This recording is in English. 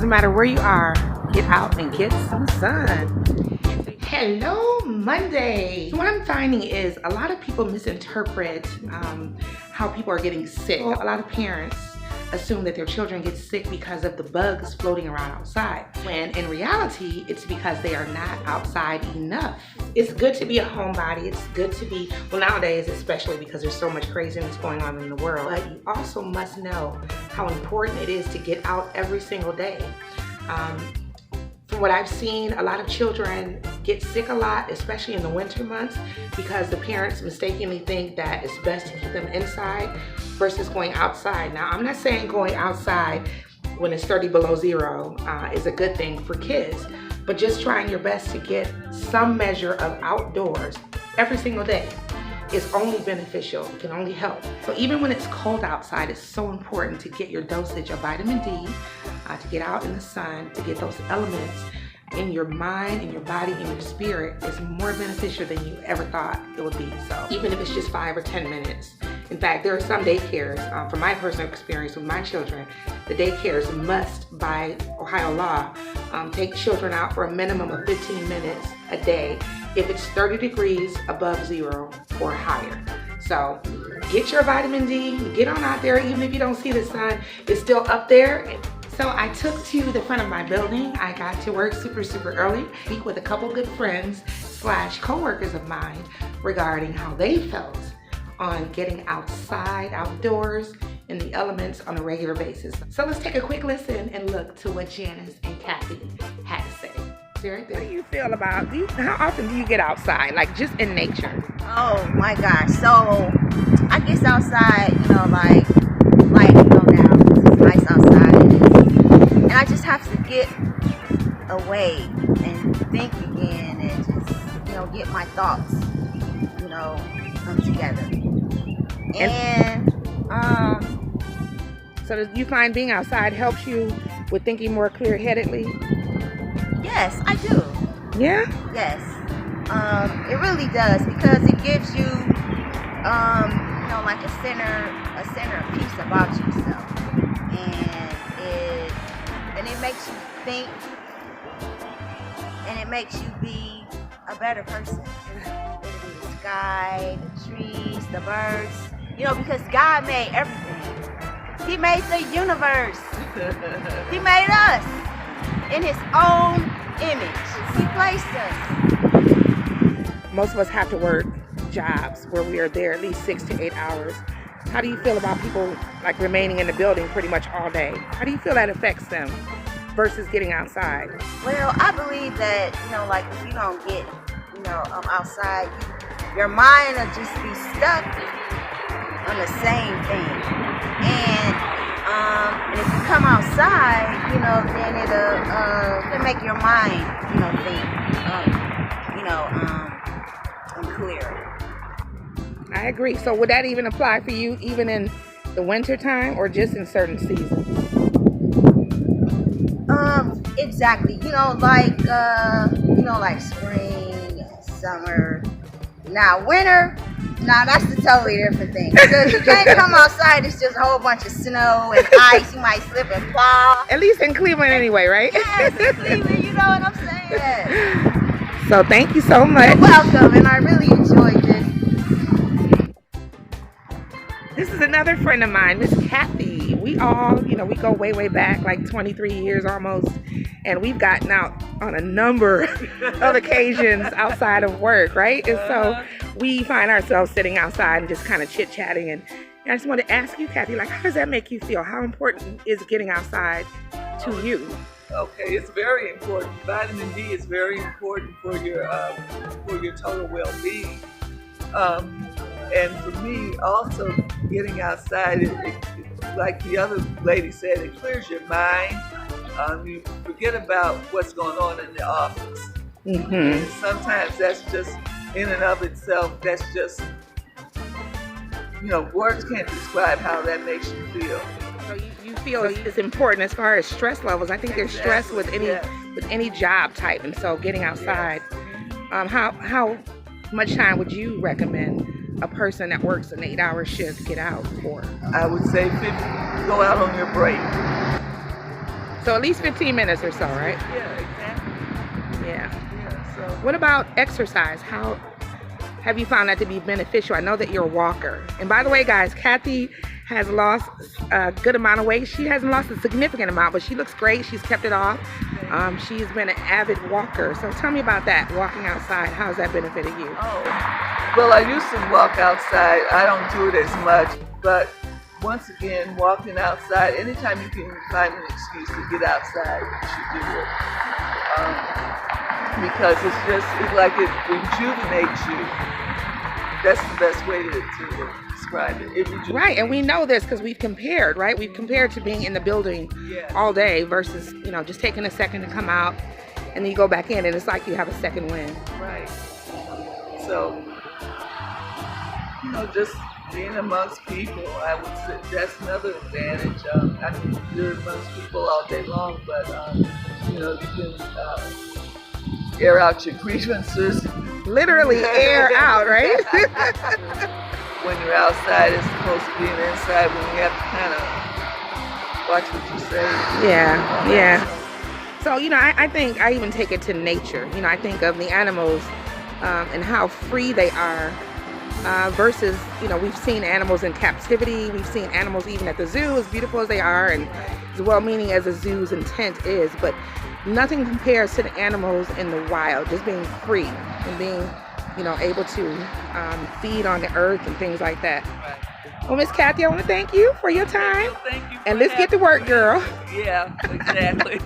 Doesn't matter where you are, get out and get some sun. Hello, Monday. What I'm finding is a lot of people misinterpret how people are getting sick. A lot of parents assume that their children get sick because of the bugs floating around outside, when in reality, it's because they are not outside enough. It's good to be a homebody. It's good to be, well, nowadays, especially because there's so much craziness going on in the world, but you also must know how important it is to get out every single day. From what I've seen, a lot of children get sick a lot, especially in the winter months, because the parents mistakenly think that it's best to keep them inside versus going outside. Now, I'm not saying going outside when it's 30 below zero is a good thing for kids, but just trying your best to get some measure of outdoors every single day is only beneficial. It can only help. So even when it's cold outside, it's so important to get your dosage of vitamin D, to get out in the sun, to get those elements in your mind, in your body, in your spirit is more beneficial than you ever thought it would be. So even if it's just 5 or 10 minutes. In fact, there are some daycares, from my personal experience with my children, the daycares must, by Ohio law, take children out for a minimum of 15 minutes a day if it's 30 degrees above zero or higher. So get your vitamin D, get on out there, even if you don't see the sun, it's still up there. So I took to the front of my building. I got to work super early, speak with a couple good friends / co-workers of mine regarding how they felt on getting outside, outdoors, in the elements on a regular basis. So let's take a quick listen and look to what Janice and Kathy had to say. Right there. What do you feel about, how often do you get outside, like just in nature? Oh my gosh, so I guess outside, now, it's nice outside, and I just have to get away and think again and just, get my thoughts, come together. And so do you find being outside helps you with thinking more clear-headedly? Yes, I do. Yeah? Yes. It really does, because it gives you, like a center piece about yourself, and it makes you think, and it makes you be a better person. Whether it be the sky, the trees, the birds, because God made everything. He made the universe. He made us in His own image. He placed us. Most of us have to work jobs where we are there at least 6 to 8 hours. How do you feel about people like remaining in the building pretty much all day? How do you feel that affects them versus getting outside? Well, I believe that, if you don't get, outside, your mind will just be stuck on the same thing. And if you come outside, then it'll make your mind, think, clear. I agree. So would that even apply for you even in the winter time or just in certain seasons? Exactly. Like spring, summer. Now winter, that's a totally different thing. Because you can't come outside, it's just a whole bunch of snow and ice. You might slip and fall. At least in Cleveland anyway, right? Yes, in Cleveland, you know what I'm saying? So thank you so much. You're welcome, and I really enjoyed this. This is another friend of mine, Miss Kathy. We all, we go way back, like 23 years almost. And we've gotten out on a number of occasions outside of work, right? And so we find ourselves sitting outside and just kind of chit-chatting. And I just want to ask you, Kathy, how does that make you feel? How important is getting outside to you? Okay, it's very important. Vitamin D is very important for your total well-being. And for me, also getting outside, like the other lady said, it clears your mind. You forget about what's going on in the office. Mm-hmm. And sometimes that's just, in and of itself, that's just, words can't describe how that makes you feel. So you feel it's important as far as stress levels. I think there's stress with any job type, and so getting outside. Yes. How much time would you recommend a person that works an 8-hour shift get out for? I would say 50. Go out on your break. So at least 15 minutes or so, right? Yeah, exactly. Yeah. So What about exercise? How have you found that to be beneficial? I know that you're a walker. And by the way, guys, Kathy has lost a good amount of weight. She hasn't lost a significant amount, but she looks great. She's kept it off. She's been an avid walker. So tell me about that, walking outside. How's that benefited you? Oh, well, I used to walk outside. I don't do it as much, but once again, walking outside, anytime you can find an excuse to get outside, you should do it. Because it's like it rejuvenates you. That's the best way to describe it. It rejuvenates. Right, and we know this because we've compared, right? We've compared to being in the building all day versus, just taking a second to come out and then you go back in and it's like you have a second wind. Right. So, just being amongst people, I would say that's another advantage. I mean, you're amongst people all day long, but, you can air out your grievances. Literally air out, right? When you're outside, it's supposed to be an inside when you have to kind of watch what you say. Yeah. So, I think I even take it to nature. I think of the animals and how free they are versus, we've seen animals in captivity. We've seen animals even at the zoo, as beautiful as they are and as well-meaning as a zoo's intent is. But nothing compares to the animals in the wild, just being free and being, able to feed on the earth and things like that. Right. Well, Miss Kathy, I want to thank you for your time. Thank you. And let's get to work, girl. Yeah, exactly.